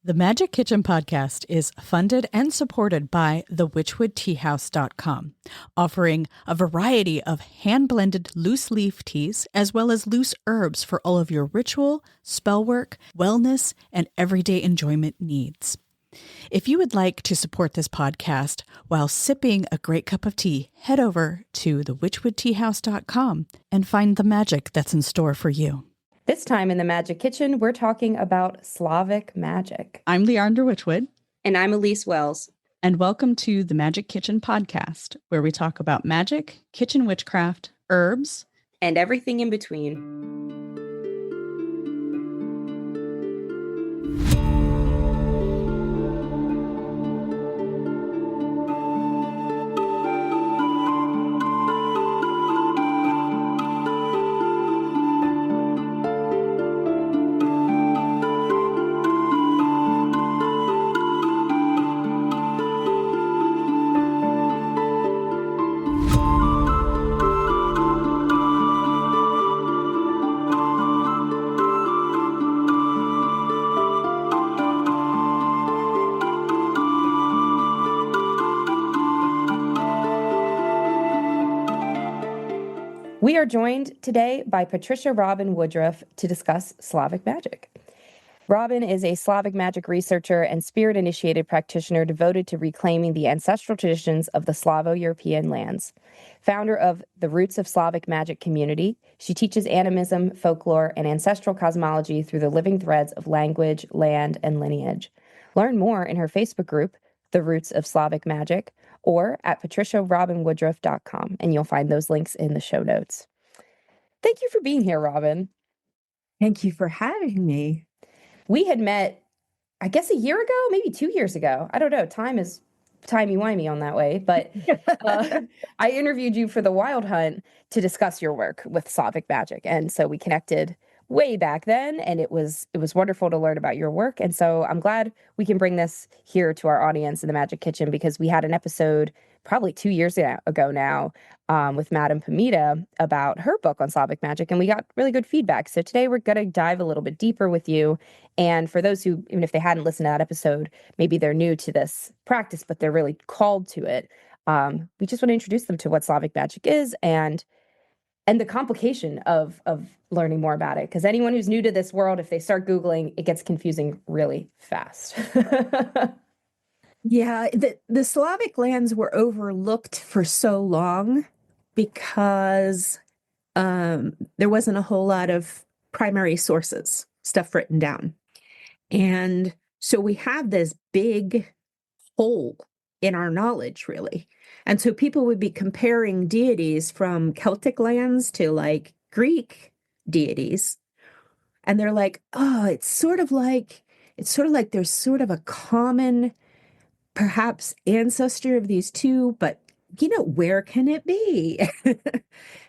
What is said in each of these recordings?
The Magic Kitchen podcast is funded and supported by thewitchwoodteahouse.com, offering a variety of hand-blended loose leaf teas as well as loose herbs for all of your ritual, spell work, wellness, and everyday enjoyment needs. If you would like to support this podcast while sipping a great cup of tea, head over to thewitchwoodteahouse.com and find the magic that's in store for you. This time in the Magic Kitchen, we're talking about Slavic magic. I'm Leandra Witchwood. And I'm Elise Wells. And welcome to the Magic Kitchen podcast, where we talk about magic, kitchen witchcraft, herbs, and everything in between. We are joined today by Patricia Robin Woodruff to discuss Slavic magic. Robin is a Slavic magic researcher and spirit-initiated practitioner devoted to reclaiming the ancestral traditions of the Slavo-European lands. Founder of the Roots of Slavic Magic community, she teaches animism, folklore, and ancestral cosmology through the living threads of language, land, and lineage. Learn more in her Facebook group, The Roots of Slavic Magic, or at patriciarobinwoodruff.com, and you'll find those links in the show notes. Thank you for being here, Robin. Thank you for having me. We had met, I guess, a year ago, maybe 2 years ago. I don't know. Time is timey-wimey on that way. But I interviewed you for the Wild Hunt to discuss your work with Slavic magic. And so we connected way back then, and it was wonderful to learn about your work. And so I'm glad we can bring this here to our audience in the Magic Kitchen, because we had an episode probably 2 years ago now with Madame Pamita about her book on Slavic magic, and we got really good feedback. So today we're going to dive a little bit deeper with you. And for those who, even if they hadn't listened to that episode, maybe they're new to this practice, but they're really called to it. We just want to introduce them to what Slavic magic is and the complication of learning more about it. Because anyone who's new to this world, if they start Googling, it gets confusing really fast. Yeah, the Slavic lands were overlooked for so long because there wasn't a whole lot of primary sources, stuff written down. And so we have this big hole in our knowledge, really. And so people would be comparing deities from Celtic lands to like Greek deities. And they're like, oh, it's sort of like there's sort of a common, perhaps, ancestor of these two, but where can it be?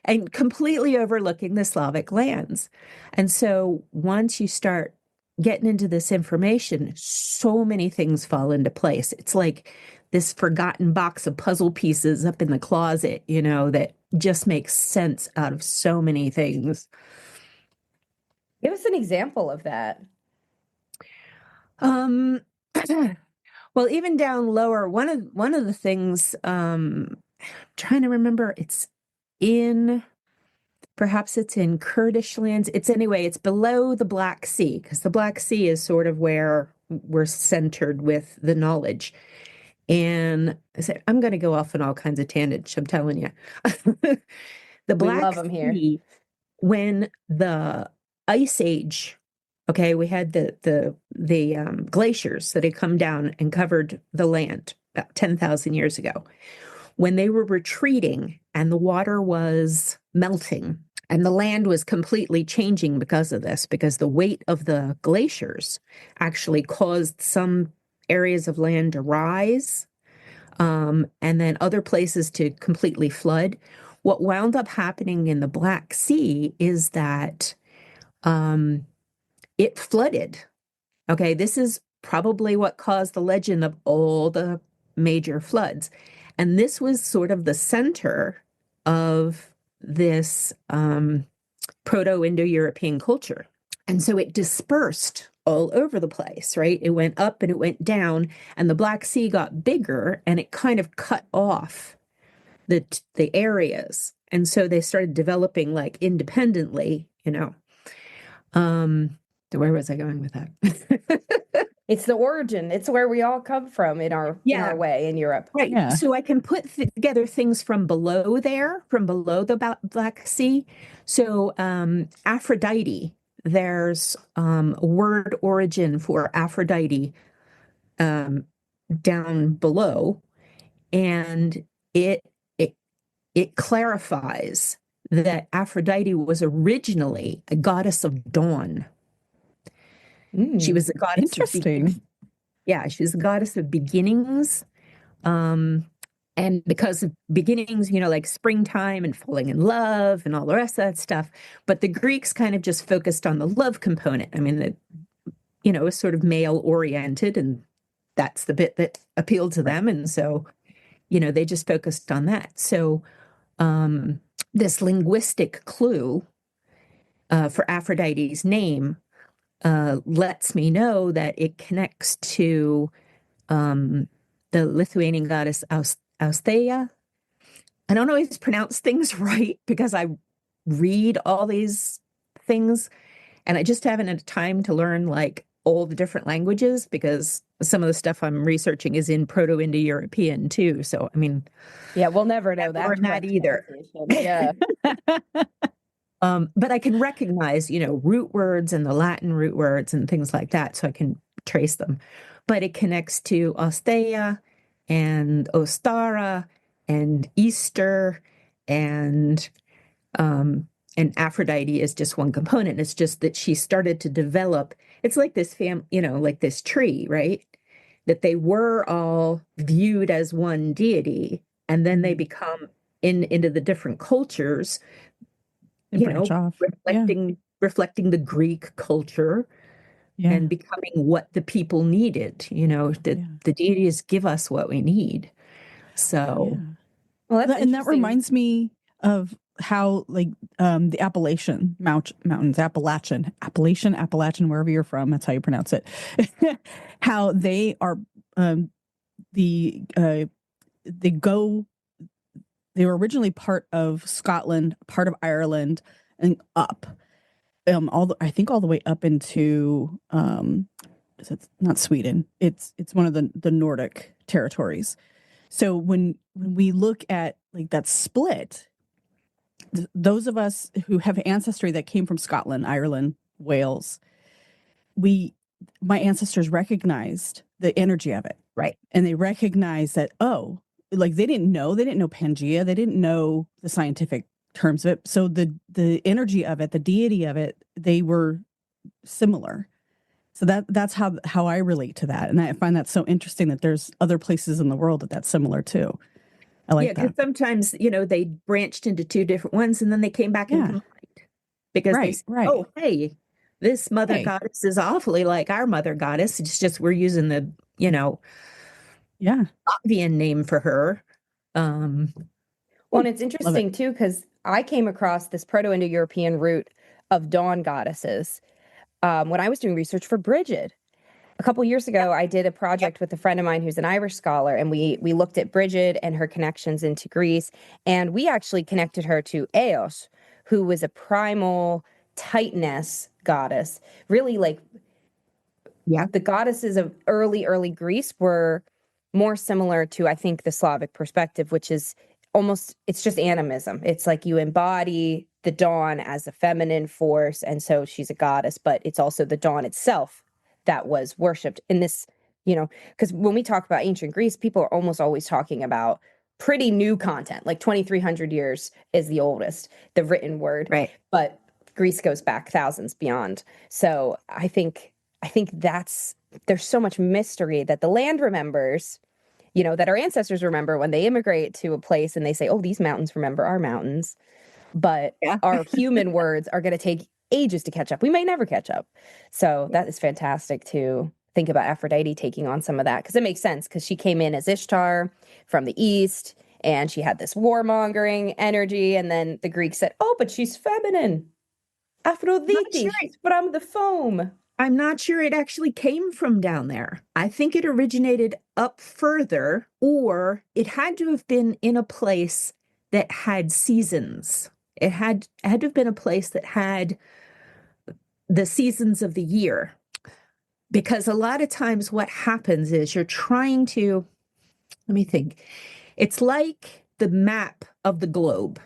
And completely overlooking the Slavic lands. And so once you start getting into this information, so many things fall into place. It's like this forgotten box of puzzle pieces up in the closet, that just makes sense out of so many things. Give us an example of that. Well, even down lower, one of the things, trying to remember, perhaps it's in Kurdish lands. It's below the Black Sea, because the Black Sea is sort of where we're centered with the knowledge. And I said, I'm going to go off on all kinds of tangents, I'm telling you. The Black Sea, here. When the Ice Age, okay, we had the glaciers that had come down and covered the land about 10,000 years ago. When they were retreating and the water was melting and the land was completely changing because of this, because the weight of the glaciers actually caused some areas of land to rise, and then other places to completely flood. What wound up happening in the Black Sea is that it flooded. Okay, this is probably what caused the legend of all the major floods. And this was sort of the center of this Proto-Indo-European culture. And so it dispersed all over the place, right? It went up and it went down, and the Black Sea got bigger, and it kind of cut off the areas. And so they started developing like independently, so where was I going with that? It's the origin. It's where we all come from in our way in Europe. Right. Yeah. So I can put together things from below the Black Sea. So Aphrodite, there's a word origin for Aphrodite down below, and it clarifies that Aphrodite was originally a goddess of dawn. She was a goddess Interesting. she was a goddess of beginnings. And because of beginnings, like springtime and falling in love and all the rest of that stuff. But the Greeks kind of just focused on the love component. I mean, it was sort of male oriented, and that's the bit that appealed to them. And so, they just focused on that. So this linguistic clue for Aphrodite's name lets me know that it connects to the Lithuanian goddess Austea. I don't always pronounce things right because I read all these things, and I just haven't had time to learn like all the different languages, because some of the stuff I'm researching is in Proto-Indo-European too. So, I mean, yeah, we'll never know that. Learn that either. Yeah. But I can recognize, root words and the Latin root words and things like that, so I can trace them. But it connects to Ostea and Ostara and Easter, and Aphrodite is just one component. It's just that she started to develop. It's like this like this tree, right? That they were all viewed as one deity, and then they become into the different cultures. Branch off. reflecting the Greek culture and becoming what the people needed. The deities give us what we need. So, well, that reminds me of how the Appalachian mountains, Appalachian, wherever you're from, that's how you pronounce it. How they are they were originally part of Scotland, part of Ireland, and up, I think all the way up into it's not Sweden. It's one of the Nordic territories. So when we look at like that split, those of us who have ancestry that came from Scotland, Ireland, Wales, my ancestors recognized the energy of it, right, and they recognized that they didn't know Pangea, they didn't know the scientific terms of it. So the energy of it, the deity of it, they were similar. So that's how I relate to that, and I find that so interesting that there's other places in the world that's similar too. I like that. Because sometimes they branched into two different ones, and then they came back and combined because they said, oh, hey, this mother goddess is awfully like our mother goddess. It's just we're using the Latvian name for her. Well, and it's interesting too, because I came across this Proto-Indo-European root of dawn goddesses when I was doing research for Bridget. A couple years ago, I did a project with a friend of mine who's an Irish scholar, and we looked at Bridget and her connections into Greece, and we actually connected her to Eos, who was a primal Titaness goddess. Really, the goddesses of early Greece were more similar to, I think, the Slavic perspective, which is it's just animism. It's like you embody the dawn as a feminine force, and so she's a goddess, but it's also the dawn itself that was worshipped in this, because when we talk about ancient Greece, people are almost always talking about pretty new content, like 2,300 years is the oldest, the written word, right? But Greece goes back thousands beyond. So I think there's so much mystery that the land remembers, that our ancestors remember when they immigrate to a place and they say, oh, these mountains remember our mountains. But our human words are going to take ages to catch up. We may never catch up. So that is fantastic to think about Aphrodite taking on some of that, because it makes sense, because she came in as Ishtar from the east and she had this warmongering energy. And then the Greeks said, oh, but she's feminine. Aphrodite, she's from the foam. I'm not sure it actually came from down there. I think it originated up further, or it had to have been in a place that had seasons. It had to have been a place that had the seasons of the year. Because a lot of times what happens is you're trying to, let me think, it's like the map of the globe,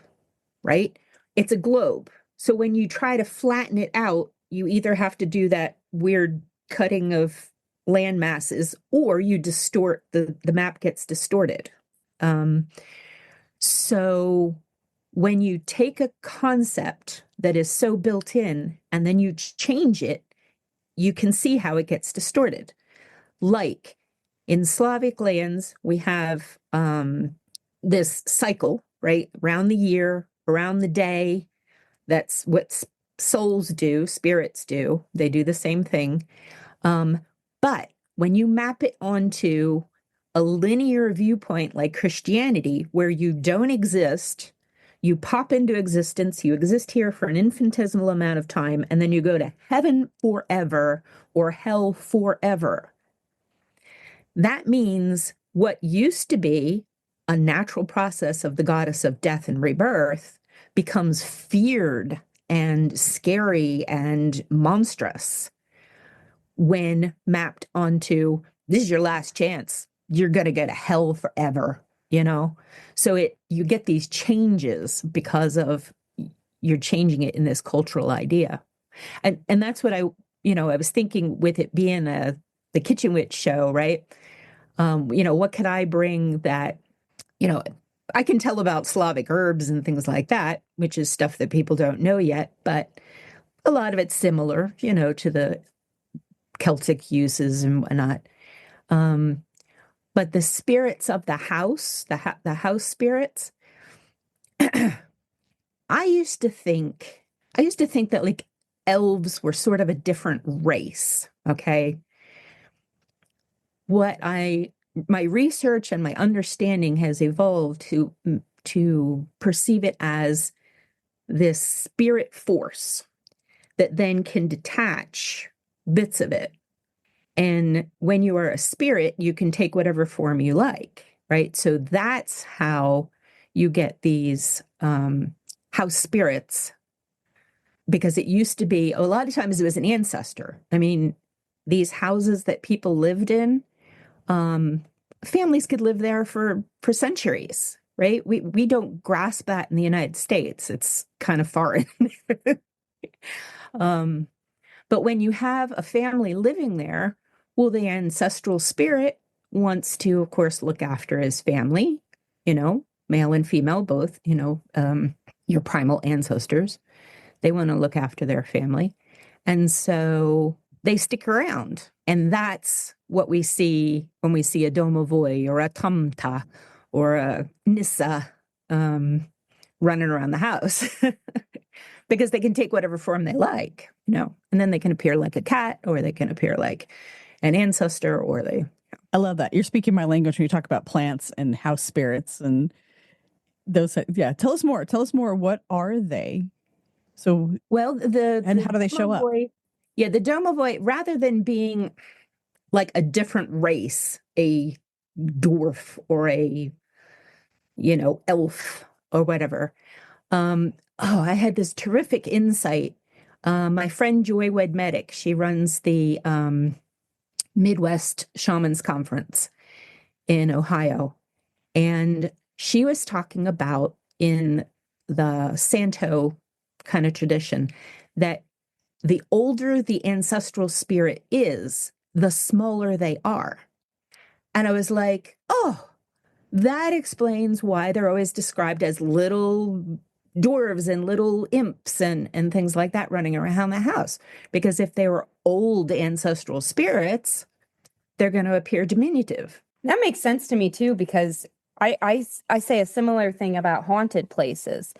right? It's a globe. So when you try to flatten it out, you either have to do that weird cutting of land masses, or you distort, the map gets distorted. So when you take a concept that is so built in and then you change it, you can see how it gets distorted. Like in Slavic lands, we have this cycle, right? Around the year, around the day. That's what souls do, spirits do. They do the same thing. But when you map it onto a linear viewpoint like Christianity, where you don't exist, you pop into existence, you exist here for an infinitesimal amount of time, and then you go to heaven forever or hell forever. That means what used to be a natural process of the goddess of death and rebirth becomes feared and scary and monstrous when mapped onto, this is your last chance. You're going to go to hell forever, you know? So you get these changes because of you're changing it in this cultural idea. And that's what I was thinking with it being the Kitchen Witch show, right? What could I bring that, I can tell about Slavic herbs and things like that, which is stuff that people don't know yet, but a lot of it's similar, to the Celtic uses and whatnot. But the spirits of the house, the house spirits, I used to think that like elves were sort of a different race, okay? My research and my understanding has evolved to perceive it as this spirit force that then can detach bits of it. And when you are a spirit, you can take whatever form you like, right? So that's how you get these house spirits, because it used to be, a lot of times it was an ancestor. I mean, these houses that people lived in, families could live there for centuries, right? We don't grasp that in the United States. It's kind of foreign. But when you have a family living there, well, the ancestral spirit wants to, of course, look after his family, male and female, both, your primal ancestors. They want to look after their family. And so they stick around. And that's what we see when we see a Domovoy or a Tamta or a Nissa running around the house. Because they can take whatever form they like, and then they can appear like a cat, or they can appear like an ancestor, or they. I love that. You're speaking my language when you talk about plants and house spirits and those. Yeah. Tell us more. What are they? So, well, how do they show up? Yeah. The Domovoy, rather than being like a different race, a dwarf or a, elf or whatever. I had this terrific insight. My friend Joy Wedmedic, she runs the Midwest Shamans Conference in Ohio. And she was talking about, in the Santo kind of tradition, that the older the ancestral spirit is, the smaller they are. And I was like, oh, that explains why they're always described as little dwarves and little imps and things like that running around the house. Because if they were old ancestral spirits, they're going to appear diminutive. That makes sense to me too, because I say a similar thing about haunted places,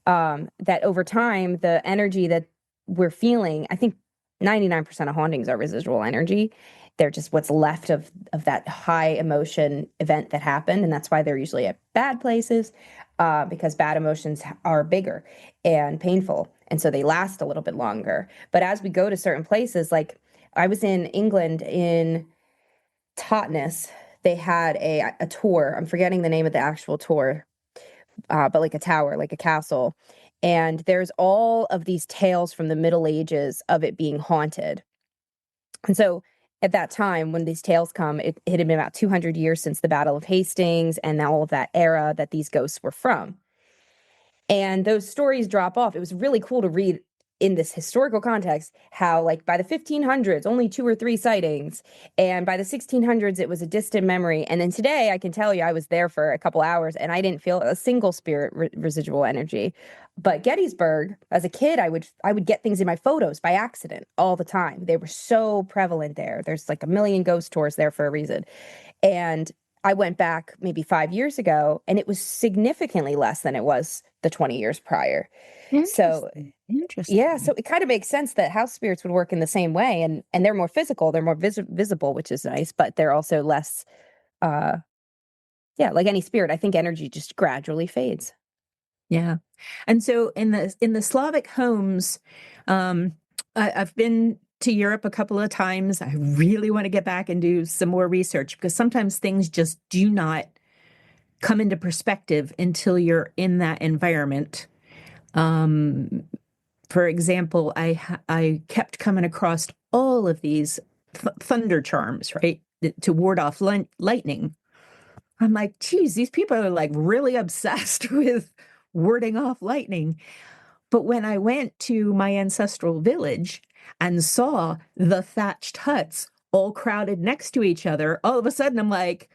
that over time, the energy that we're feeling, I think 99% of hauntings are residual energy. They're just what's left of that high emotion event that happened. And that's why they're usually at bad places, because bad emotions are bigger and painful. And so they last a little bit longer. But as we go to certain places, like I was in England in Totnes. They had a tour. I'm forgetting the name of the actual tour, but like a tower, like a castle. And there's all of these tales from the Middle Ages of it being haunted. And so at that time, when these tales come, it had been about 200 years since the Battle of Hastings and all of that era that these ghosts were from. And those stories drop off. It was really cool to read in this historical context how, like, by the 1500s, only 2 or 3 sightings. And by the 1600s, it was a distant memory. And then today, I can tell you, I was there for a couple hours and I didn't feel a single spirit residual energy. But Gettysburg, as a kid, I would get things in my photos by accident all the time. They were so prevalent there. There's like a million ghost tours there for a reason. And I went back maybe 5 years ago, and it was significantly less than it was the 20 years prior. So, yeah, so it kind of makes sense that house spirits would work in the same way, and they're more physical, they're more visible, which is nice, but they're also less, like any spirit. I think energy just gradually fades. Yeah. And so in the Slavic homes, I've been to Europe a couple of times. I really want to get back and do some more research because sometimes things just do not come into perspective until you're in that environment. For example, I kept coming across all of these thunder charms, right, to ward off lightning. I'm like, geez, these people are like really obsessed with warding off lightning. But when I went to my ancestral village and saw the thatched huts all crowded next to each other, all of a sudden I'm like,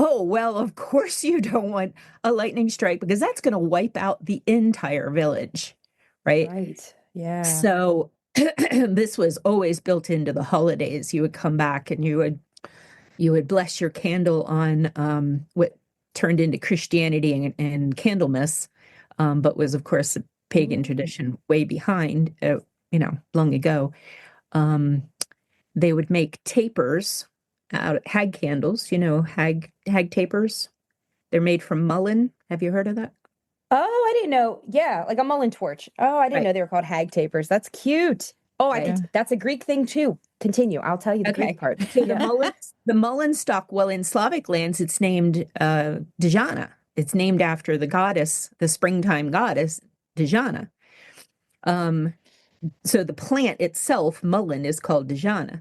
oh, well, of course you don't want a lightning strike because that's going to wipe out the entire village, right? Right. Yeah. So this was always built into the holidays. You would come back and you would bless your candle on what turned into Christianity and Candlemas, but was, of course, a pagan tradition way behind, long ago. They would make tapers out of hag candles, hag tapers. They're made from mullein. Have you heard of that? Oh, I didn't know. Yeah, like a mullein torch. Oh, I didn't know they were called hag tapers. That's cute. Oh, that's a Greek thing too. Continue. I'll tell you the Greek part. So the mullein stalk, well, in Slavic lands, it's named Dejana. It's named after the goddess, the springtime goddess, Dejana. So the plant itself, mullein, is called Dejana.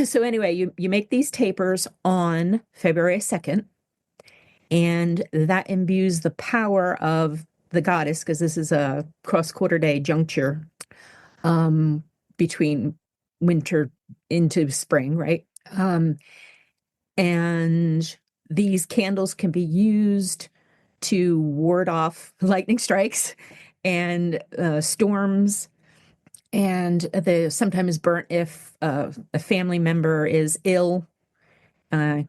So anyway, you make these tapers on February 2nd, and that imbues the power of the goddess, because this is a cross-quarter day juncture between winter into spring, right? And these candles can be used to ward off lightning strikes and storms. And they sometimes burnt if a family member is ill, kind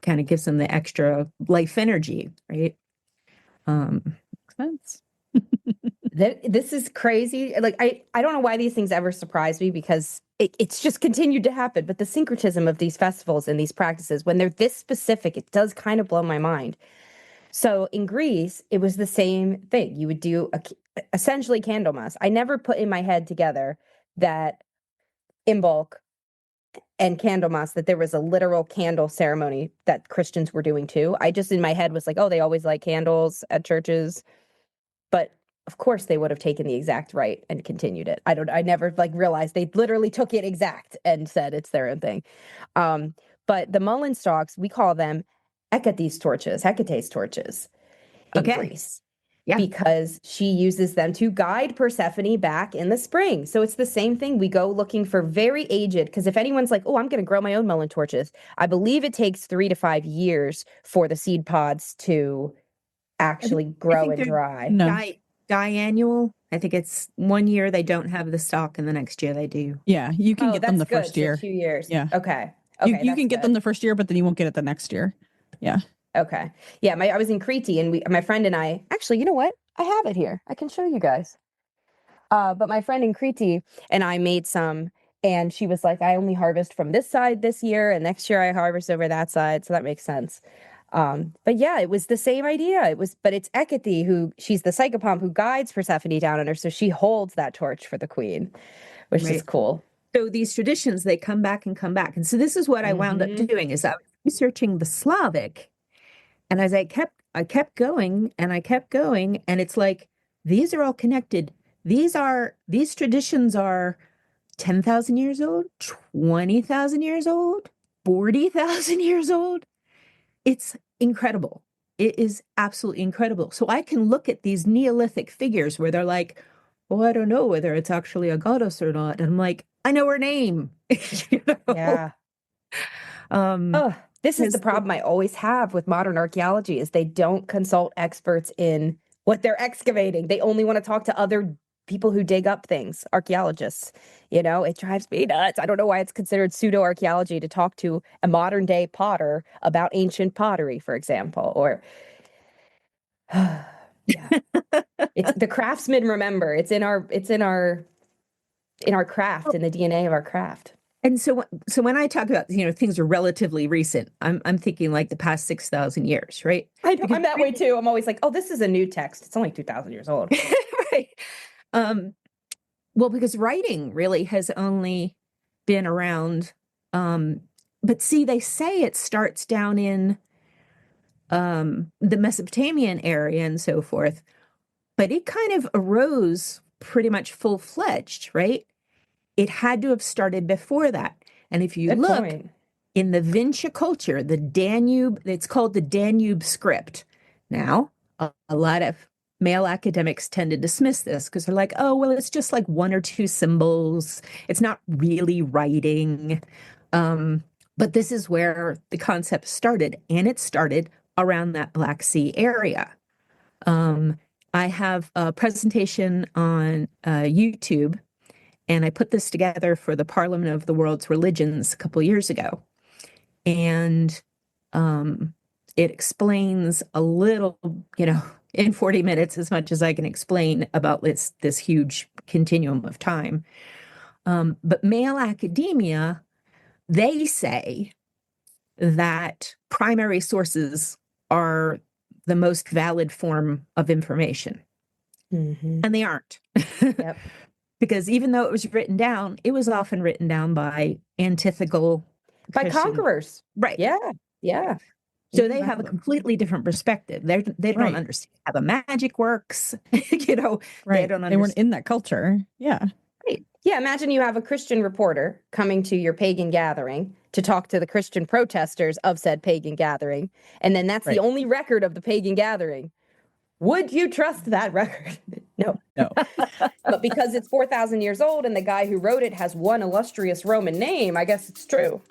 of gives them the extra life energy, right? Makes sense. This is crazy. Like, I don't know why these things ever surprise me because it's just continued to happen. But the syncretism of these festivals and these practices, when they're this specific, it does kind of blow my mind. So in Greece, it was the same thing. You would do essentially Candlemas. I never put in my head together that Imbolc and Candlemas, that there was a literal candle ceremony that Christians were doing too. I just in my head was like, oh, they always light candles at churches. But of course they would have taken the exact right and continued it. I never realized they literally took it exact and said it's their own thing. But the mullein stalks, we call them Hecate's torches in Greece. Yeah. Because she uses them to guide Persephone back in the spring. So it's the same thing. We go looking for very aged, because if anyone's like, oh, I'm going to grow my own mullein torches, I believe it takes 3 to 5 years for the seed pods to actually grow and dry. No. Diannual. I think it's 1 year they don't have the stalk, and the next year they do. Yeah, you can get them the first year. So 2 years. Yeah. Okay. You can get them the first year, but then you won't get it the next year. Yeah. Okay. Yeah, I was in Crete, and my friend and I, actually, you know what? I have it here. I can show you guys. But my friend in Crete and I made some, and she was like, I only harvest from this side this year, and next year I harvest over that side. So that makes sense. But yeah, it was the same idea. But it's Hecate she's the psychopomp who guides Persephone down under. So she holds that torch for the queen, which is cool. So these traditions, they come back and come back. And so this is what I wound up doing is I was researching the Slavic. And as I kept going and I kept going, and it's like, these are all connected. These traditions are 10,000 years old, 20,000 years old, 40,000 years old. It's incredible. It is absolutely incredible. So I can look at these Neolithic figures where they're like, well, I don't know whether it's actually a goddess or not. And I'm like, I know her name. You know? Yeah. This is the problem I always have with modern archaeology is they don't consult experts in what they're excavating. They only want to talk to other people who dig up things, archaeologists. You know, it drives me nuts. I don't know why it's considered pseudo-archaeology to talk to a modern day potter about ancient pottery, for example, or yeah. It's the craftsmen remember. It's in our craft, in the DNA of our craft. And so when I talk about, things are relatively recent, I'm thinking like the past 6,000 years, right? I know, I'm that way too. I'm always like, oh, this is a new text. It's only 2,000 years old. Right. Well, because writing really has only been around. But see, they say it starts down in the Mesopotamian area and so forth, but it kind of arose pretty much full-fledged, right? It had to have started before that. And if you Good look point. in the Vinci culture, the Danube, it's called the Danube script. Now, a lot of male academics tend to dismiss this because they're like, oh, well, it's just like one or two symbols. It's not really writing. But this is where the concept started, and it started around that Black Sea area. I have a presentation on YouTube, and I put this together for the Parliament of the World's Religions a couple of years ago. And it explains a little, in 40 minutes, as much as I can explain about this huge continuum of time. But male academia, they say that primary sources are the most valid form of information. And they aren't. Yep. Because even though it was written down, it was often written down by antithetical By Christian. Conquerors. Right. Yeah. So they have a completely different perspective. They don't understand how the magic works. Right. They don't understand. They weren't in that culture. Yeah. Right. Yeah. Imagine you have a Christian reporter coming to your pagan gathering to talk to the Christian protesters of said pagan gathering. And then that's the only record of the pagan gathering. Would you trust that record? No. But because it's 4,000 years old and the guy who wrote it has one illustrious Roman name, I guess it's true.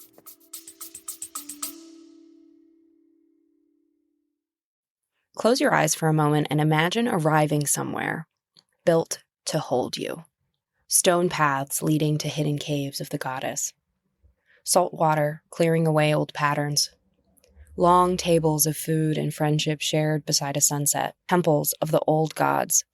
Close your eyes for a moment and imagine arriving somewhere built to hold you. Stone paths leading to hidden caves of the goddess. Salt water clearing away old patterns. Long tables of food and friendship shared beside a sunset. Temples of the old gods.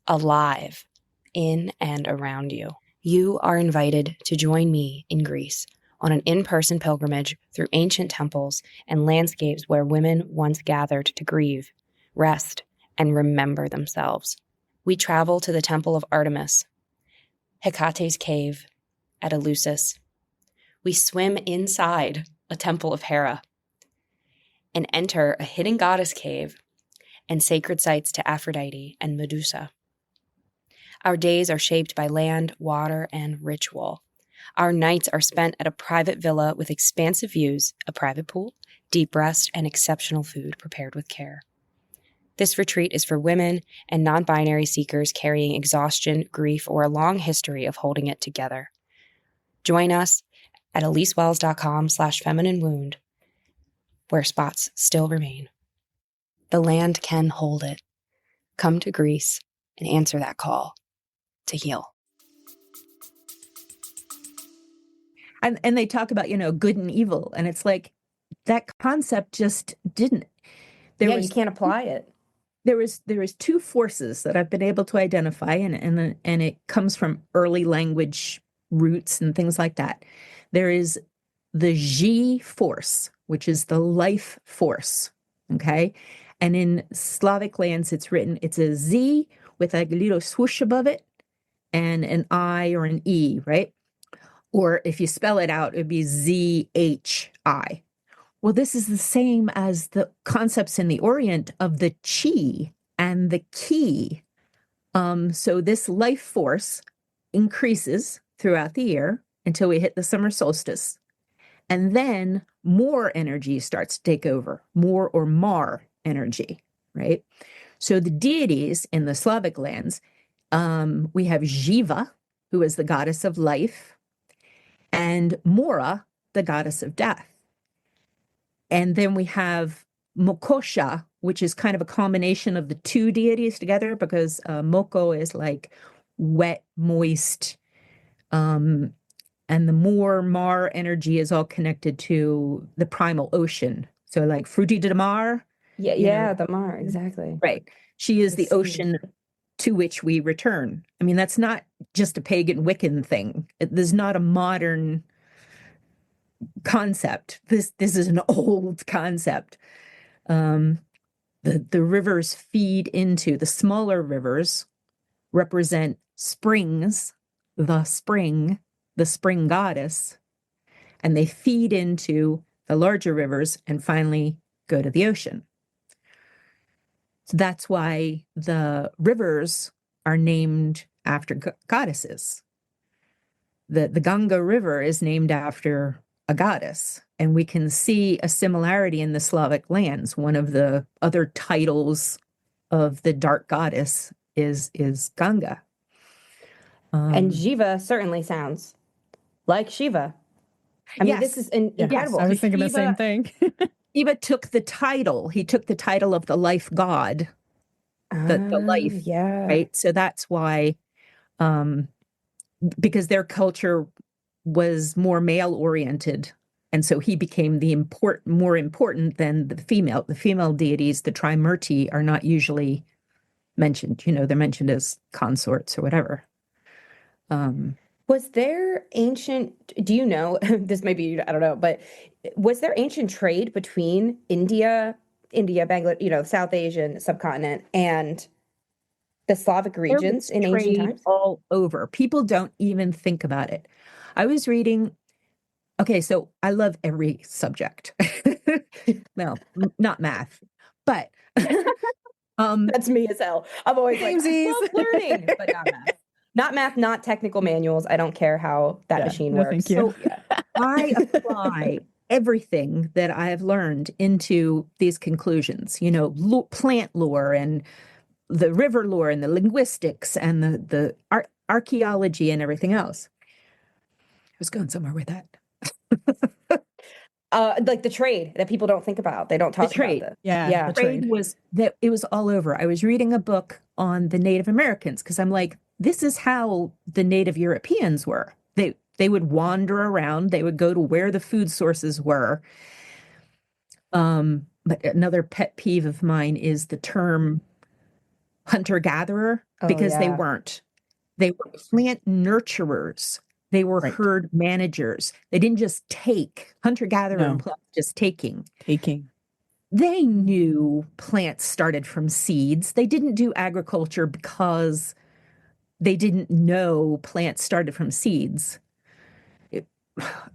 Alive in and around you. You are invited to join me in Greece on an in-person pilgrimage through ancient temples and landscapes where women once gathered to grieve, rest, and remember themselves. We travel to the temple of Artemis, Hecate's cave at Eleusis. We swim inside a temple of Hera and enter a hidden goddess cave and sacred sites to Aphrodite and Medusa. Our days are shaped by land, water, and ritual. Our nights are spent at a private villa with expansive views, a private pool, deep rest, and exceptional food prepared with care. This retreat is for women and non-binary seekers carrying exhaustion, grief, or a long history of holding it together. Join us at elisewells.com/feminine wound, where spots still remain. The land can hold it. Come to Greece and answer that call to heal. And they talk about, good and evil. And it's like that concept just didn't. You can't apply it. There was two forces that I've been able to identify, and it comes from early language roots and things like that. There is the G force, which is the life force. Okay. And in Slavic lands, it's a Z with a little swoosh above it and an I or an E, right? Or if you spell it out, it'd be ZHI. Well, this is the same as the concepts in the Orient of the chi and the ki. So this life force increases throughout the year until we hit the summer solstice. And then more energy starts to take over, more or mar energy, right? So the deities in the Slavic lands, we have Jiva, who is the goddess of life, and Mora, the goddess of death. And then we have Mokosha, which is kind of a combination of the two deities together, because Moko is like wet, moist, and the more Mar energy is all connected to the primal ocean. So like Fruity de Mar. Yeah, the Mar, exactly. Right. She is The the sea. ocean to which we return. I mean, that's not just a pagan Wiccan thing. There's not a modern concept. This is an old concept. The rivers feed into the smaller rivers, represent springs, the spring goddess, and they feed into the larger rivers and finally go to the ocean. So that's why the rivers are named after goddesses. The Ganga River is named after a goddess, and we can see a similarity in the Slavic lands. One of the other titles of the dark goddess is Ganga. And Jiva certainly sounds like Shiva. I mean, this is incredible. I was thinking the Shiva- same thing. Shiva took the title. He took the title of the life god, the life, yeah. right? So that's why, because their culture was more male oriented. And so he became more important than the female. The female deities, the Trimurti, are not usually mentioned. You know, they're mentioned as consorts or whatever. Was there ancient, do you know, this may be, I don't know, but was there ancient trade between India, Bangladesh, South Asian subcontinent and the Slavic regions in ancient times? All over. People don't even think about it. I was reading, okay, so I love every subject. Well, not math, but that's me as hell. I'm always like, Samesies. I love learning, but not math. Not math, not technical manuals. I don't care how that machine no, works. thank you. So, I apply everything that I have learned into these conclusions, plant lore and the river lore and the linguistics and the archaeology and everything else. I was going somewhere with that. like the trade that people don't think about. They don't talk about it. Yeah. The trade was that it was all over. I was reading a book on the Native Americans because I'm like, this is how the Native Europeans were. They would wander around. They would go to where the food sources were. But another pet peeve of mine is the term hunter-gatherer, because they weren't. They were plant nurturers. They were herd managers. They didn't just take. Hunter-gatherer implies just taking. They knew plants started from seeds. They didn't do agriculture because they didn't know plants started from seeds.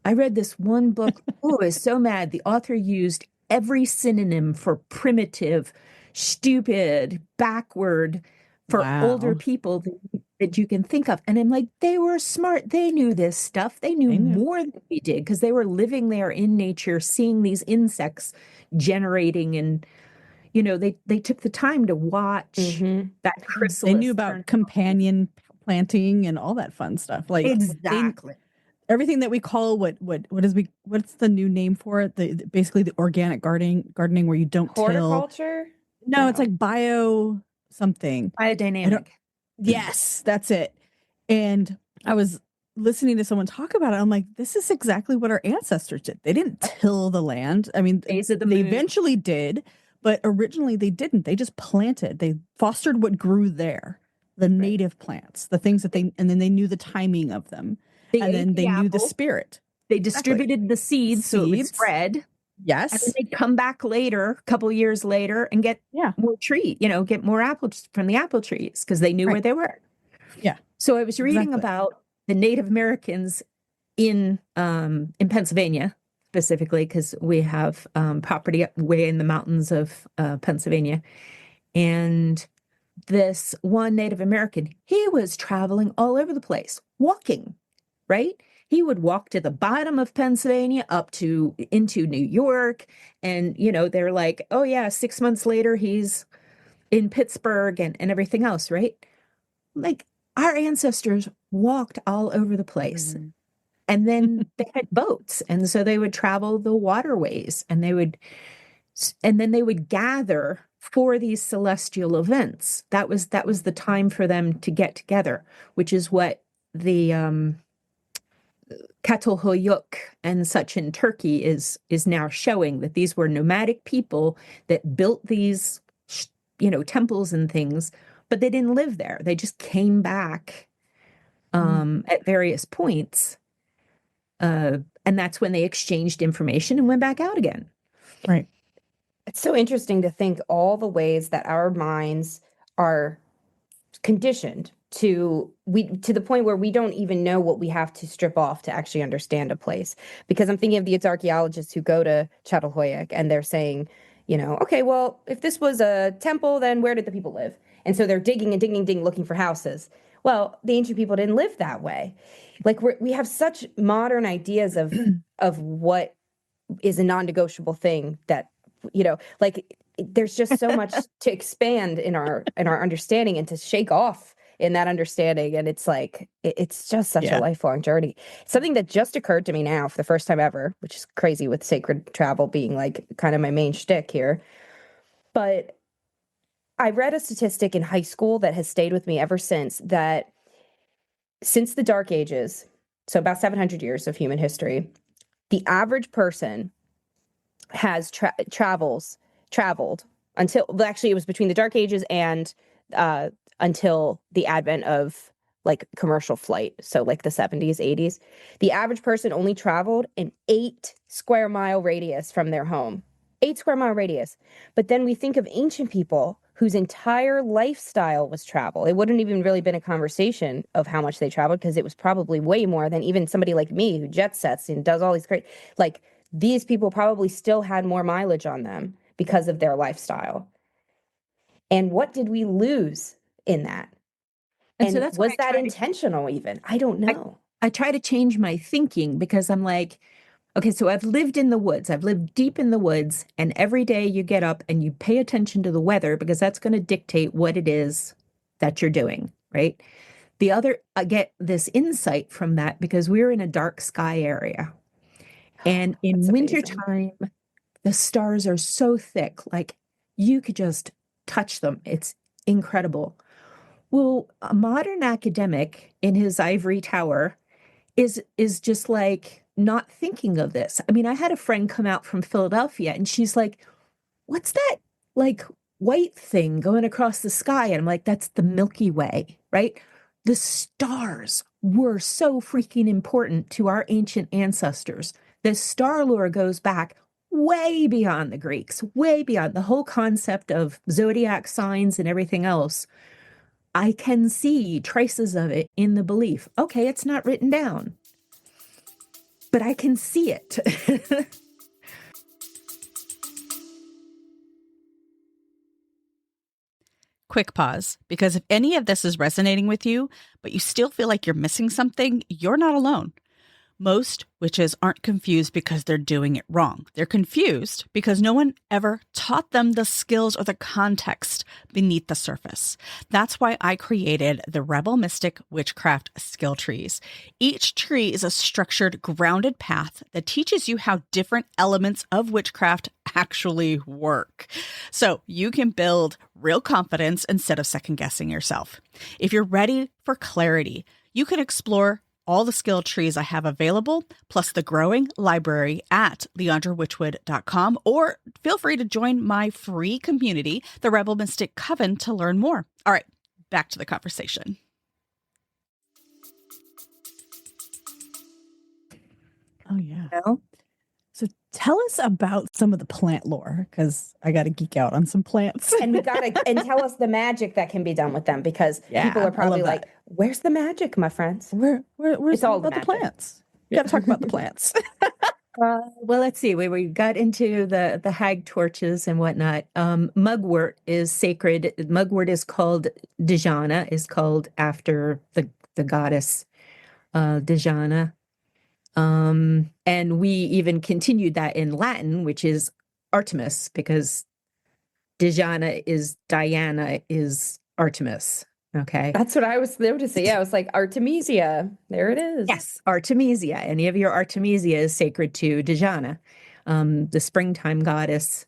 I read this one book. Oh, I was so mad. The author used every synonym for primitive, stupid, backward for older people that you can think of. And I'm like, they were smart. They knew this stuff. They knew more than we did because they were living there in nature, seeing these insects generating, and they took the time to watch that chrysalis. They knew about companion planting and all that fun stuff. Like exactly. Everything that we call what's the new name for it? Basically the organic gardening where you don't horticulture. No, it's like bio something. Biodynamic. Yes, that's it. And I was listening to someone talk about it. I'm like, this is exactly what our ancestors did. They didn't till the land. I mean, they eventually did, but originally they didn't. They just planted. They fostered what grew there, the native plants, the things that and then they knew the timing of them. And then they knew the spirit. They distributed the seeds so it would spread. Yes. And then they'd come back later, a couple years later, and get more get more apples from the apple trees because they knew where they were. Yeah. So I was reading about the Native Americans in Pennsylvania specifically, because we have property way in the mountains of Pennsylvania. And this one Native American, he was traveling all over the place, walking, right? He would walk to the bottom of Pennsylvania up to into New York. And, they're like, oh yeah, 6 months later, he's in Pittsburgh and everything else, right? Like our ancestors walked all over the place. Mm-hmm. And then they had boats. And so they would travel the waterways and then they would gather for these celestial events. That was the time for them to get together, which is what the Catalhoyuk and such in Turkey is now showing, that these were nomadic people that built these, temples and things, but they didn't live there. They just came back at various points. And that's when they exchanged information and went back out again. Right. It's so interesting to think all the ways that our minds are conditioned to the point where we don't even know what we have to strip off to actually understand a place. Because I'm thinking of these archaeologists who go to Çatalhöyük and they're saying, okay, well, if this was a temple, then where did the people live? And so they're digging and digging and digging, looking for houses. Well, the ancient people didn't live that way. Like we have such modern ideas of what is a non-negotiable thing that, there's just so much to expand in our understanding and to shake off in that understanding. And it's like, it's just such a lifelong journey. Something that just occurred to me now for the first time ever, which is crazy with sacred travel being like kind of my main shtick here. But I read a statistic in high school that has stayed with me ever since, that since the Dark Ages, so about 700 years of human history, the average person has traveled until, well, actually it was between the Dark Ages and until the advent of like commercial flight. So like the 70s, 80s, the average person only traveled an 8 square mile radius from their home, 8 square mile radius. But then we think of ancient people whose entire lifestyle was travel. It wouldn't even really been a conversation of how much they traveled, because it was probably way more than even somebody like me who jet sets and does all these great, like these people probably still had more mileage on them because of their lifestyle. And what did we lose in that? And so was that intentional even? I don't know. I try to change my thinking, because I'm like, okay, so I've lived in the woods. I've lived deep in the woods, and every day you get up and you pay attention to the weather, because that's going to dictate what it is that you're doing, right? I get this insight from that because we're in a dark sky area. And in wintertime, the stars are so thick, like you could just touch them. It's incredible. Well, a modern academic in his ivory tower is just like not thinking of this. I mean, I had a friend come out from Philadelphia and she's like, what's that like white thing going across the sky? And I'm like, that's the Milky Way, right? The stars were so freaking important to our ancient ancestors. The star lore goes back way beyond the Greeks, way beyond the whole concept of zodiac signs and everything else. I can see traces of it in the belief. Okay, it's not written down, but I can see it. Quick pause, because if any of this is resonating with you, but you still feel like you're missing something, you're not alone. Most witches aren't confused because they're doing it wrong. They're confused because no one ever taught them the skills or the context beneath the surface. That's why I created the Rebel Mystic Witchcraft skill trees. Each tree is a structured, grounded path that teaches you how different elements of witchcraft actually work, so you can build real confidence instead of second-guessing yourself. If you're ready for clarity, you can explore all the skill trees I have available, plus the growing library at leandrawitchwood.com, or feel free to join my free community, the Rebel Mystic Coven, to learn more. All right, back to the conversation. Oh, yeah. Well, so tell us about some of the plant lore, because I got to geek out on some plants. And tell us the magic that can be done with them, because people are probably like, where's the magic, my friends? Where's it's all about the plants? Got to talk about the plants. Well, let's see. We got into the hag torches and whatnot. Mugwort is sacred. Mugwort is called Dejana, is called after the goddess Dejana. And we even continued that in Latin, which is Artemis, because Dejana is Diana is Artemis. Okay. That's what I was noticing. Yeah, I was like, Artemisia. There it is. Yes, Artemisia. Any of your Artemisia is sacred to Dejana, the springtime goddess.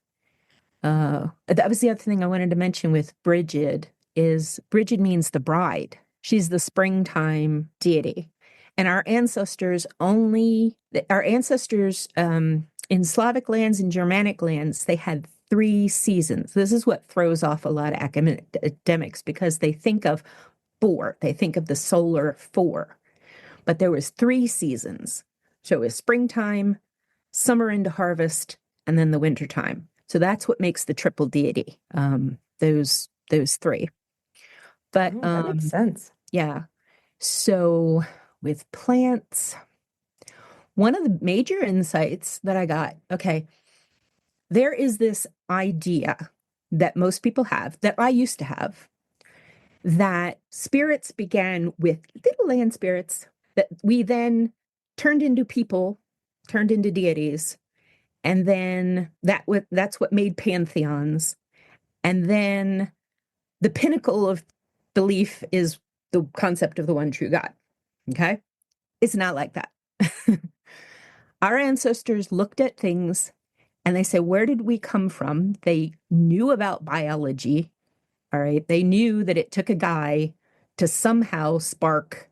That was the other thing I wanted to mention with Brigid is Brigid means the bride. She's the springtime deity. And our ancestors in Slavic lands and Germanic lands, they had 3 seasons. This is what throws off a lot of academics because they think of 4. They think of the solar 4. But there was 3 seasons. So it was springtime, summer into harvest, and then the wintertime. So that's what makes the triple deity, those 3. But that makes sense. Yeah. So with plants, one of the major insights that I got, okay, there is this idea that most people have, that I used to have, that spirits began with little land spirits that we then turned into people, turned into deities, and then that's what made pantheons. And then the pinnacle of belief is the concept of the one true God. Okay? It's not like that. Our ancestors looked at things and they said, where did we come from? They knew about biology. All right. They knew that it took a guy to somehow spark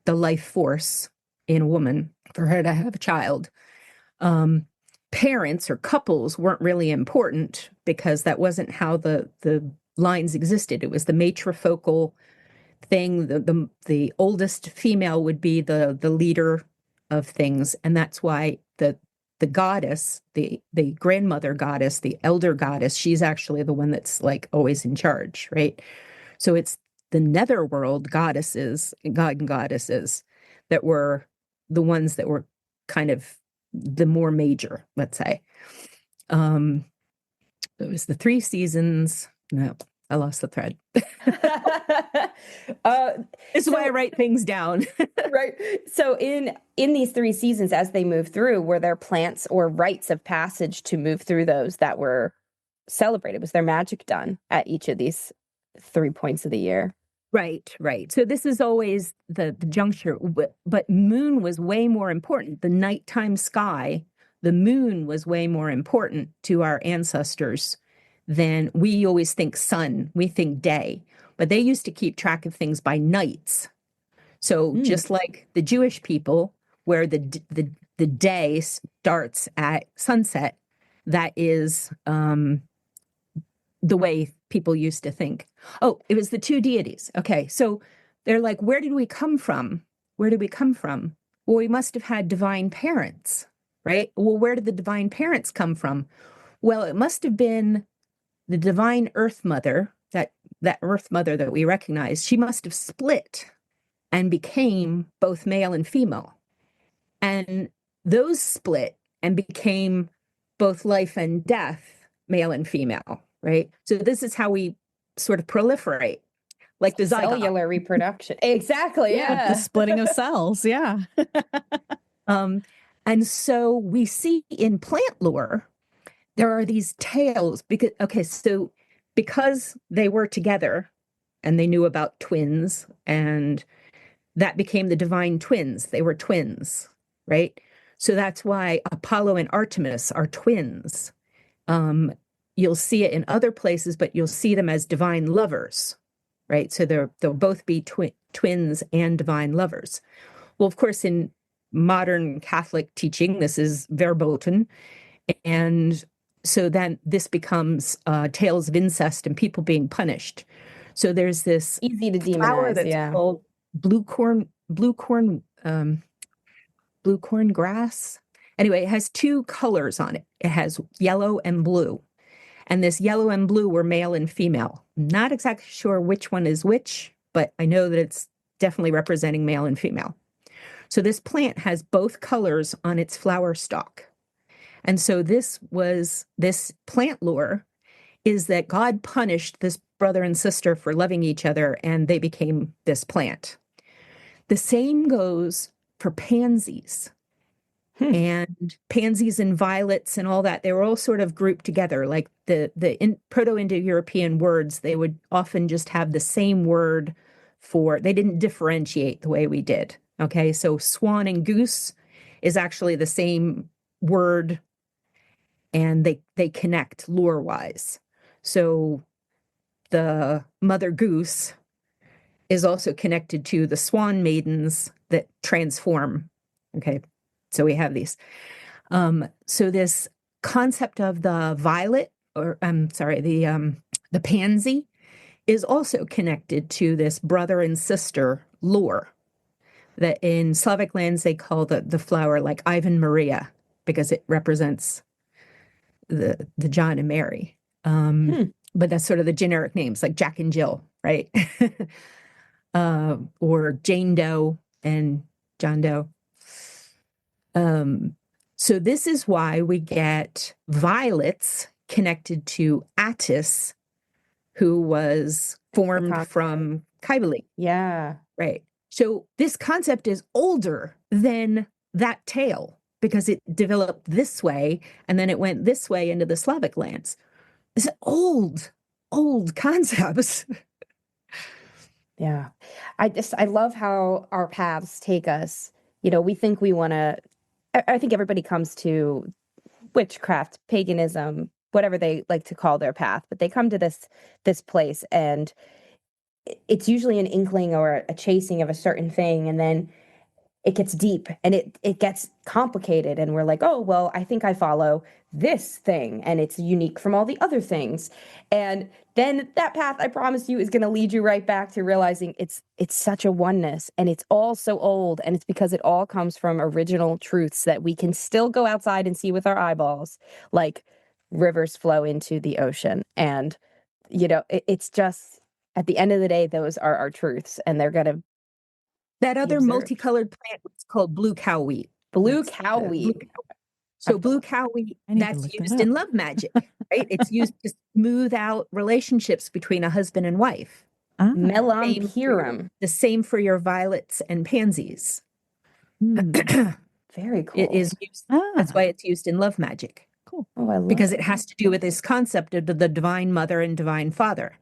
the life force in a woman for her to have a child. Parents or couples weren't really important because that wasn't how the lines existed. It was the matrifocal thing. The oldest female would be the leader of things, and that's why the goddess, the grandmother goddess, the elder goddess, she's actually the one that's like always in charge, right? So it's the netherworld goddesses, god and goddesses, that were the ones that were kind of the more major, let's say. It was the 3 seasons. No, I lost the thread. This is why I write things down. Right. So in these 3 seasons, as they move through, were there plants or rites of passage to move through those that were celebrated? Was there magic done at each of these 3 points of the year? Right. So this is always the juncture, but moon was way more important. The nighttime sky, the moon was way more important to our ancestors than we always think sun, we think day, but they used to keep track of things by nights. So just like the Jewish people, where the day starts at sunset, that is the way people used to think. Oh, it was the 2 deities. Okay, so they're like, where did we come from? Where did we come from? Well, we must have had divine parents, right? Well, where did the divine parents come from? Well, it must have been the divine earth mother, that earth mother that we recognize. She must have split and became both male and female. And those split and became both life and death, male and female, right? So this is how we sort of proliferate, like the zygote. Cellular reproduction. Exactly. Yeah. The splitting of cells. Yeah. And so we see in plant lore, there are these tales because they were together and they knew about twins, and that became the divine twins. They were twins, right? So that's why Apollo and Artemis are twins. You'll see it in other places, but you'll see them as divine lovers, right? So they'll both be twins and divine lovers. Well, of course, in modern Catholic teaching, this is verboten. And so then this becomes tales of incest and people being punished. So there's this easy to flower demonize, that's called blue corn grass. Anyway, it has 2 colors on it. It has yellow and blue. And this yellow and blue were male and female. Not exactly sure which one is which, but I know that it's definitely representing male and female. So this plant has both colors on its flower stalk. And so this plant lore is that God punished this brother and sister for loving each other, and they became this plant. The same goes for pansies. And pansies and violets and all that, they were all sort of grouped together. Like the Proto-Indo-European words, they would often just have the same word they didn't differentiate the way we did. Okay, so swan and goose is actually the same word, and they connect lore-wise. So the mother goose is also connected to the swan maidens that transform. Okay, so we have these. So this concept of the violet, or I'm sorry, the pansy, is also connected to this brother and sister lore. That in Slavic lands they call the flower like Ivan Maria, because it represents the John and Mary. But that's sort of the generic names, like Jack and Jill, right? Or Jane Doe and John Doe. So this is why we get violets connected to Attis, who was formed from Kybele. Yeah. Right. So this concept is older than that tale because it developed this way and then it went this way into the Slavic lands. It's old concepts. Yeah. I love how our paths take us. You know, we think we want to, I think everybody comes to witchcraft, paganism, whatever they like to call their path, but they come to this place and it's usually an inkling or a chasing of a certain thing, and then it gets deep and it gets complicated, and we're like, oh, well, I think I follow this thing and it's unique from all the other things. And then that path, I promise you, is going to lead you right back to realizing it's such a oneness, and it's all so old, and it's because it all comes from original truths that we can still go outside and see with our eyeballs, like rivers flow into the ocean. And, you know, it's just, at the end of the day, those are our truths, and they're going to that other multicolored plant was called blue cow wheat. Blue cow wheat. So blue cow wheat, that's used in love magic, right? It's used to smooth out relationships between a husband and wife. Melampirum. The same for your violets and pansies. Very cool. It is used. That's why it's used in love magic. Cool. Oh, I love because it has to do with this concept of the divine mother and divine father.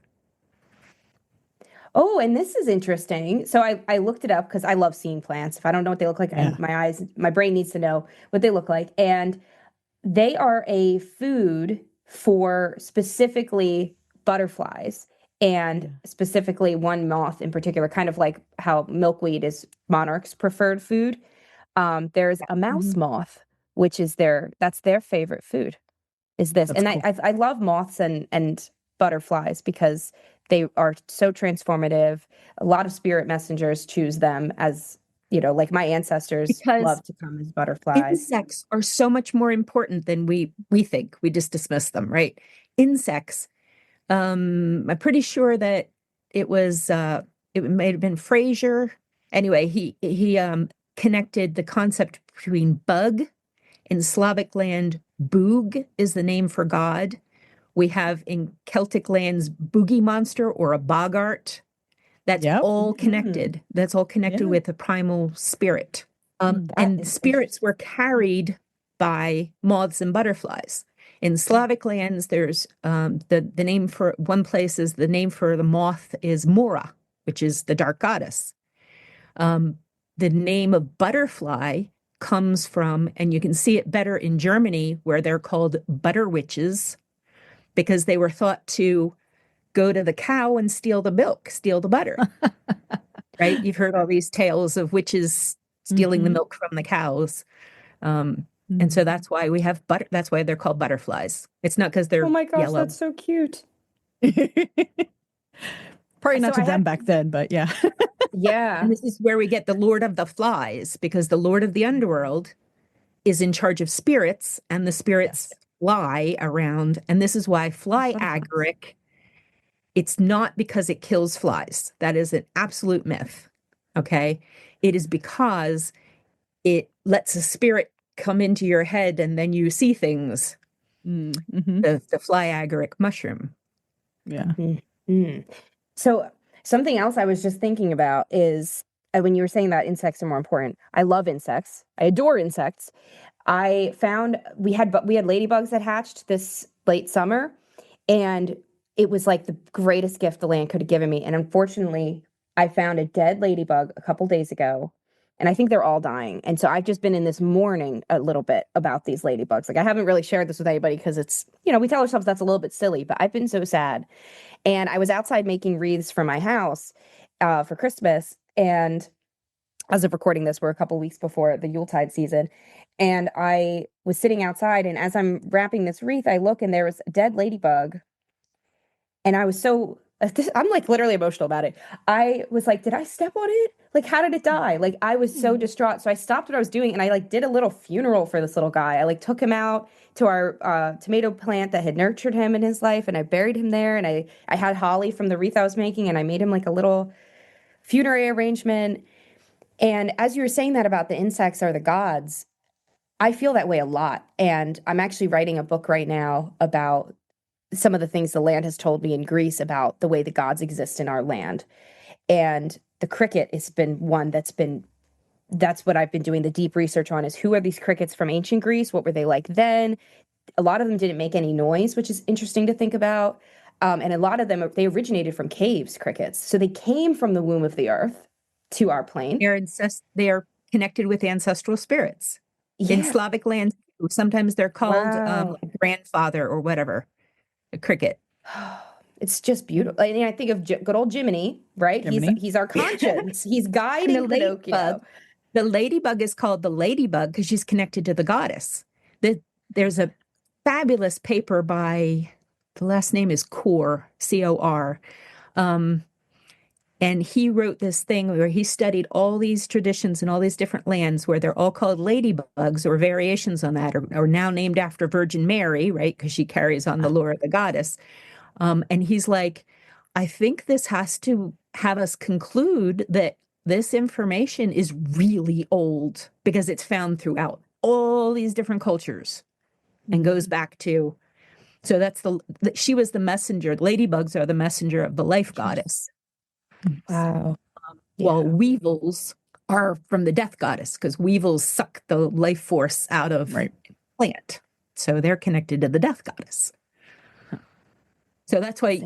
Oh, and this is interesting. So I looked it up because I love seeing plants. If I don't know what they look like, my brain needs to know what they look like. And they are a food for specifically butterflies, and specifically one moth in particular, kind of like how milkweed is monarch's preferred food. There's a mouse moth, which is that's their favorite food, is this. That's cool. I love moths and butterflies because they are so transformative. A lot of spirit messengers choose them as, you know, like my ancestors love to come as butterflies. Insects are so much more important than we think. We just dismiss them, right? Insects. I'm pretty sure that it may have been Fraser. Anyway, he connected the concept between bug. In Slavic land, boog is the name for God. We have in Celtic lands boogie monster or a boggart. That's all connected. That's all connected with the primal spirit. And spirits were carried by moths and butterflies. In Slavic lands, there's the name for one place is the name for the moth is Mora, which is the dark goddess. The name of butterfly comes from, and you can see it better in Germany, where they're called butter witches, because they were thought to go to the cow and steal the milk, steal the butter. Right? You've heard all these tales of witches stealing the milk from the cows. And so that's why we have butter. That's why they're called butterflies. It's not because they're oh my gosh, yellow. That's so cute. Probably not to them back then, but yeah. Yeah. And this is where we get the Lord of the Flies, because the Lord of the Underworld is in charge of spirits, and the spirits fly around. And this is why fly agaric, it's not because it kills flies. That is an absolute myth. Okay. It is because it lets a spirit come into your head and then you see things. Mm-hmm. The fly agaric mushroom. Yeah. Mm. So something else I was just thinking about is when you were saying that insects are more important. I love insects. I adore insects. I found we had ladybugs that hatched this late summer, and it was like the greatest gift the land could have given me. And unfortunately, I found a dead ladybug a couple days ago, and I think they're all dying. And so I've just been in this mourning a little bit about these ladybugs. Like I haven't really shared this with anybody because it's, we tell ourselves that's a little bit silly, but I've been so sad. And I was outside making wreaths for my house for Christmas. And as of recording this, we're a couple weeks before the Yuletide season. And I was sitting outside, and as I'm wrapping this wreath, I look and there was a dead ladybug. And I was I'm like literally emotional about it. I was like, did I step on it? Like, how did it die? Like, I was so distraught. So I stopped what I was doing and I like did a little funeral for this little guy. I like took him out to our tomato plant that had nurtured him in his life, and I buried him there. And I had holly from the wreath I was making, and I made him like a little funerary arrangement. And as you were saying that about the insects are the gods, I feel that way a lot. And I'm actually writing a book right now about some of the things the land has told me in Greece about the way the gods exist in our land. And the cricket has been one that's what I've been doing the deep research on, is who are these crickets from ancient Greece? What were they like then? A lot of them didn't make any noise, which is interesting to think about. And a lot of them, they originated from caves, crickets. So they came from the womb of the earth to our plane. They are connected with ancestral spirits. Yeah. In Slavic lands, sometimes they're called Wow. grandfather or whatever, a cricket. It's just beautiful. I mean, I think of good old Jiminy, right? Jiminy. He's our conscience. He's guiding Pinocchio. The ladybug is called the ladybug because she's connected to the goddess. There's a fabulous paper by, the last name is Cor, C-O-R. And he wrote this thing where he studied all these traditions in all these different lands where they're all called ladybugs or variations on that, or now named after Virgin Mary, right? Because she carries on the lore of the goddess. And he's like, I think this has to have us conclude that this information is really old because it's found throughout all these different cultures and goes back to, so she was the messenger. Ladybugs are the messenger of the life goddess. Wow. While weevils are from the death goddess, because weevils suck the life force out of plant. So they're connected to the death goddess. So that's why,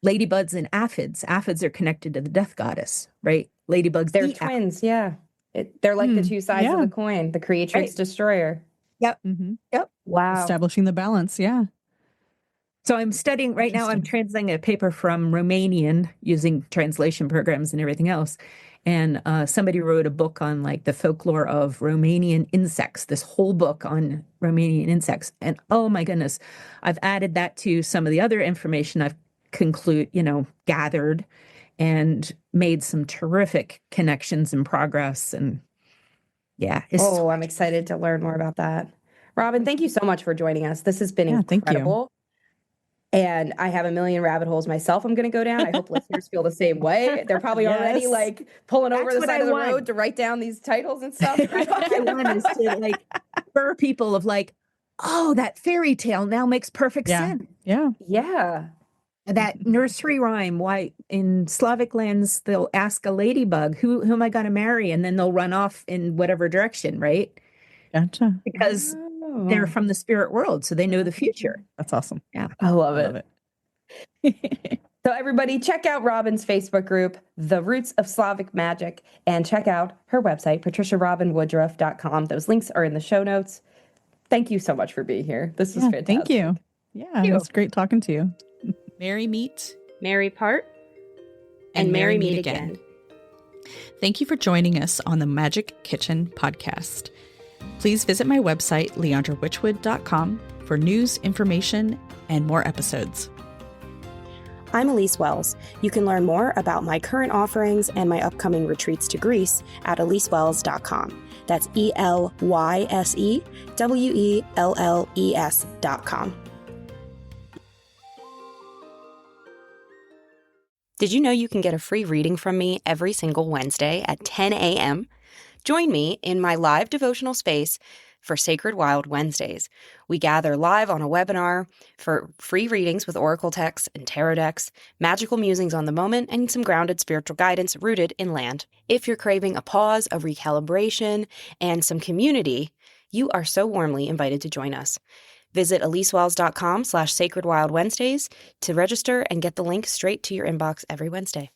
ladybugs and aphids. Aphids are connected to the death goddess, right? Ladybugs, they're twins. Yeah. They're like the two sides of the coin, the creatrix destroyer. Yep. Mm-hmm. Yep. Wow. Establishing the balance. Yeah. So I'm studying right now, I'm translating a paper from Romanian using translation programs and everything else. And somebody wrote a book on like the folklore of Romanian insects, this whole book on Romanian insects. And oh my goodness, I've added that to some of the other information I've gathered and made some terrific connections and progress. And I'm excited to learn more about that. Robin, thank you so much for joining us. This has been incredible. And I have a million rabbit holes myself I'm going to go down. I hope listeners feel the same way. They're probably already like pulling over the side of the road to write down these titles and stuff. What I want is to like spur people of like, oh, that fairy tale now makes perfect sense. Yeah. Yeah. That nursery rhyme, why in Slavic lands, they'll ask a ladybug, who am I going to marry? And then they'll run off in whatever direction, right? Gotcha. Because they're from the spirit world, so they know the future. That's awesome. Yeah. I love it. So everybody check out Robin's Facebook group, The Roots of Slavic Magic, and check out her website, patriciarobinwoodruff.com. Those links are in the show notes. Thank you so much for being here. This was fantastic. Thank you. Yeah, it was great talking to you. Merry meet, merry part, and merry meet again. Thank you for joining us on the Magic Kitchen podcast. Please visit my website, leandrawitchwood.com, for news, information, and more episodes. I'm Elise Wells. You can learn more about my current offerings and my upcoming retreats to Greece at elisewells.com. That's ELYSEWELLES.com. Did you know you can get a free reading from me every single Wednesday at 10 a.m.? Join me in my live devotional space for Sacred Wild Wednesdays. We gather live on a webinar for free readings with oracle texts and tarot decks, magical musings on the moment, and some grounded spiritual guidance rooted in land. If you're craving a pause, a recalibration, and some community, you are so warmly invited to join us. Visit elisewells.com/sacredwildwednesdays to register and get the link straight to your inbox every Wednesday.